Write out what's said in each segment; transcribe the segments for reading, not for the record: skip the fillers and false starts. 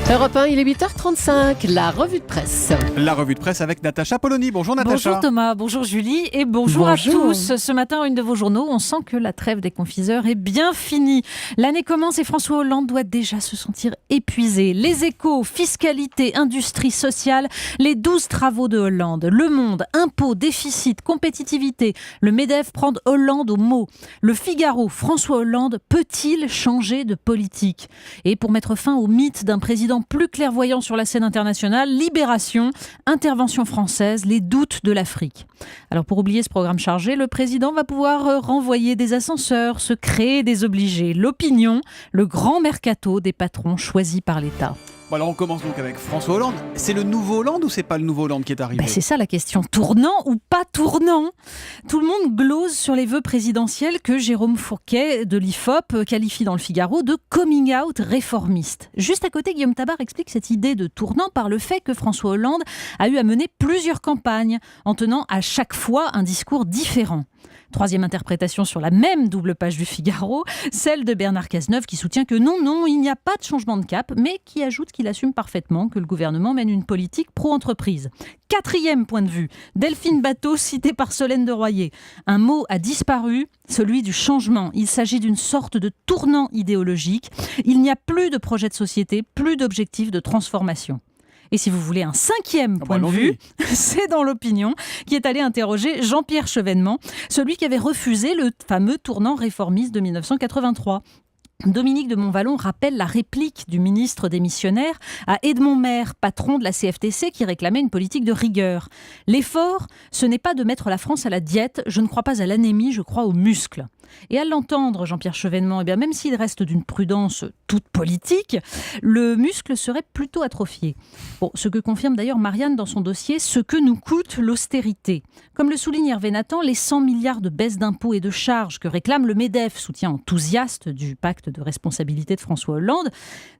Europe 1, il est 8h35, la revue de presse. La revue de presse avec Natacha Polony. Bonjour Natacha. Bonjour Thomas, bonjour Julie et bonjour à tous. Ce matin, une de vos journaux, on sent que la trêve des confiseurs est bien finie. L'année commence et François Hollande doit déjà se sentir épuisé. Les Échos, fiscalité, industrie sociale, les 12 travaux de Hollande. Le Monde, impôts, déficit, compétitivité. Le MEDEF prend Hollande au mot. Le Figaro, François Hollande peut-il changer de politique? Et pour mettre fin au mythe d'un président plus clairvoyant sur la scène internationale, Libération, intervention française, les doutes de l'Afrique. Alors pour oublier ce programme chargé, le président va pouvoir renvoyer des ascenseurs, se créer des obligés. L'opinion, le grand mercato des patrons choisis par l'État. Bon, alors on commence donc avec François Hollande. C'est le nouveau Hollande ou c'est pas le nouveau Hollande qui est arrivé? C'est ça la question. Tournant ou pas tournant? Tout le monde glose sur les vœux présidentiels que Jérôme Fourquet de l'IFOP qualifie dans le Figaro de coming out réformiste. Juste à côté, Guillaume Tabar explique cette idée de tournant par le fait que François Hollande a eu à mener plusieurs campagnes en tenant à chaque fois un discours différent. Troisième interprétation sur la même double page du Figaro, celle de Bernard Cazeneuve qui soutient que non, il n'y a pas de changement de cap, mais qui ajoute qu'il assume parfaitement que le gouvernement mène une politique pro-entreprise. Quatrième point de vue, Delphine Batho, citée par Solène de Royer. Un mot a disparu, celui du changement. Il s'agit d'une sorte de tournant idéologique. Il n'y a plus de projet de société, plus d'objectifs de transformation. Et si vous voulez un cinquième point de vue, c'est dans l'opinion qui est allé interroger Jean-Pierre Chevènement, celui qui avait refusé le fameux tournant réformiste de 1983. Dominique de Montvalon rappelle la réplique du ministre démissionnaire à Edmond Maire, patron de la CFTC, qui réclamait une politique de rigueur. L'effort, ce n'est pas de mettre la France à la diète, je ne crois pas à l'anémie, je crois aux muscles. Et à l'entendre, Jean-Pierre Chevènement, même s'il reste d'une prudence toute politique, le muscle serait plutôt atrophié. Bon, ce que confirme d'ailleurs Marianne dans son dossier, ce que nous coûte l'austérité. Comme le souligne Hervé Nathan, les 100 milliards de baisse d'impôts et de charges que réclame le MEDEF, soutien enthousiaste du pacte de responsabilité de François Hollande,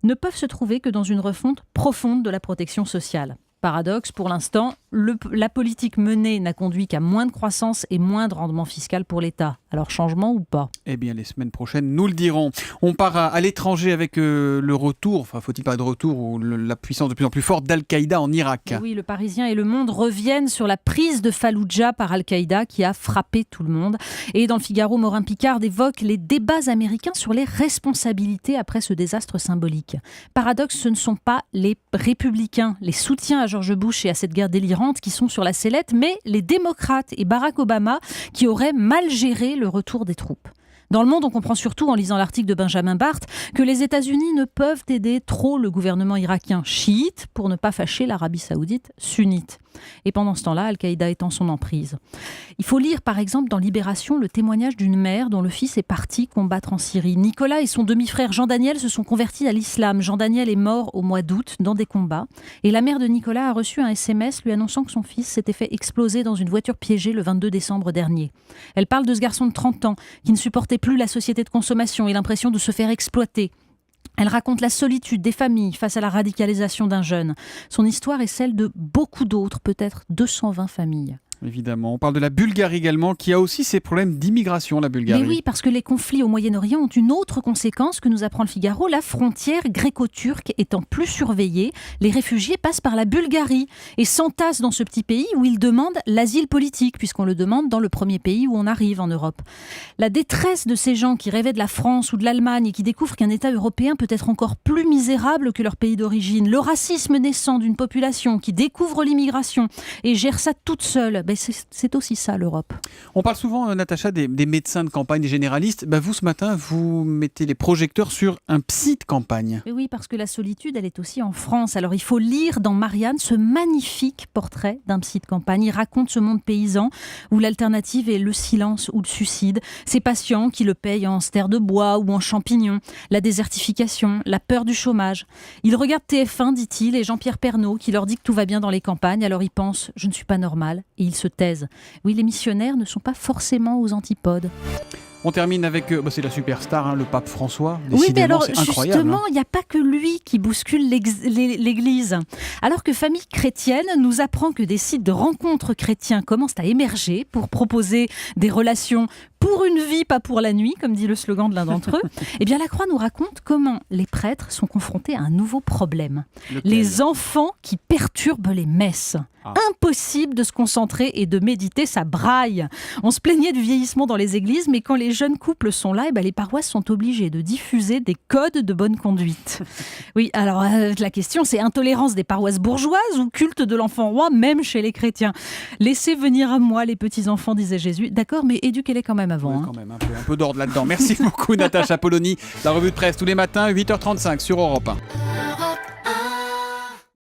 ne peuvent se trouver que dans une refonte profonde de la protection sociale. Paradoxe, pour l'instant, la politique menée n'a conduit qu'à moins de croissance et moins de rendement fiscal pour l'État. Alors changement ou pas? Eh bien, les semaines prochaines nous le dirons. On part à l'étranger avec le retour, enfin faut-il parler de retour, ou la puissance de plus en plus forte d'Al-Qaïda en Irak. Et oui, le Parisien et le Monde reviennent sur la prise de Falloujah par Al-Qaïda qui a frappé tout le monde. Et dans le Figaro, Morin Picard évoque les débats américains sur les responsabilités après ce désastre symbolique. Paradoxe, ce ne sont pas les républicains, les soutiens à George Bush et à cette guerre délirante qui sont sur la sellette, mais les démocrates et Barack Obama qui auraient mal géré le retour des troupes. Dans le Monde, on comprend surtout, en lisant l'article de Benjamin Barth, que les États-Unis ne peuvent aider trop le gouvernement irakien chiite pour ne pas fâcher l'Arabie saoudite sunnite. Et pendant ce temps-là, Al-Qaïda est en son emprise. Il faut lire par exemple dans Libération le témoignage d'une mère dont le fils est parti combattre en Syrie. Nicolas et son demi-frère Jean-Daniel se sont convertis à l'islam. Jean-Daniel est mort au mois d'août dans des combats. Et la mère de Nicolas a reçu un SMS lui annonçant que son fils s'était fait exploser dans une voiture piégée le 22 décembre dernier. Elle parle de ce garçon de 30 ans qui ne supportait plus la société de consommation et l'impression de se faire exploiter. Elle raconte la solitude des familles face à la radicalisation d'un jeune. Son histoire est celle de beaucoup d'autres, peut-être 220 familles. Évidemment. On parle de la Bulgarie également, qui a aussi ses problèmes d'immigration, la Bulgarie. Mais oui, parce que les conflits au Moyen-Orient ont une autre conséquence que nous apprend le Figaro. La frontière gréco-turque étant plus surveillée, les réfugiés passent par la Bulgarie et s'entassent dans ce petit pays où ils demandent l'asile politique, puisqu'on le demande dans le premier pays où on arrive en Europe. La détresse de ces gens qui rêvaient de la France ou de l'Allemagne et qui découvrent qu'un État européen peut être encore plus misérable que leur pays d'origine. Le racisme naissant d'une population qui découvre l'immigration et gère ça toute seule. C'est aussi ça l'Europe. On parle souvent, Natacha, des médecins de campagne, des généralistes. Vous, ce matin, vous mettez les projecteurs sur un psy de campagne. Mais oui, parce que la solitude, elle est aussi en France. Alors il faut lire dans Marianne ce magnifique portrait d'un psy de campagne. Il raconte ce monde paysan où l'alternative est le silence ou le suicide. Ces patients qui le payent en stère de bois ou en champignons. La désertification, la peur du chômage. Il regarde TF1, dit-il, et Jean-Pierre Pernaut qui leur dit que tout va bien dans les campagnes. Alors ils pensent « je ne suis pas normal » et ils se taisent. Oui, les missionnaires ne sont pas forcément aux antipodes. On termine avec, c'est la superstar, le pape François. Oui, mais alors c'est incroyable, justement, il n'y a pas que lui qui bouscule l'Église. Alors que Famille chrétienne nous apprend que des sites de rencontres chrétiens commencent à émerger pour proposer des relations pour une vie, pas pour la nuit, comme dit le slogan de l'un d'entre eux. Eh bien, la Croix nous raconte comment les prêtres sont confrontés à un nouveau problème. Lequel ? Les enfants qui perturbent les messes. Ah. Impossible de se concentrer et de méditer, ça braille. On se plaignait du vieillissement dans les églises, mais quand les jeunes couples sont là, les paroisses sont obligées de diffuser des codes de bonne conduite. Oui, alors la question, c'est intolérance des paroisses bourgeoises ou culte de l'enfant roi, même chez les chrétiens. Laissez venir à moi les petits-enfants, disait Jésus. D'accord, mais éduquez-les quand même avant. Ouais, quand même, un peu d'ordre là-dedans. Merci beaucoup Natacha Polony. La revue de presse tous les matins, 8h35 sur Europe 1.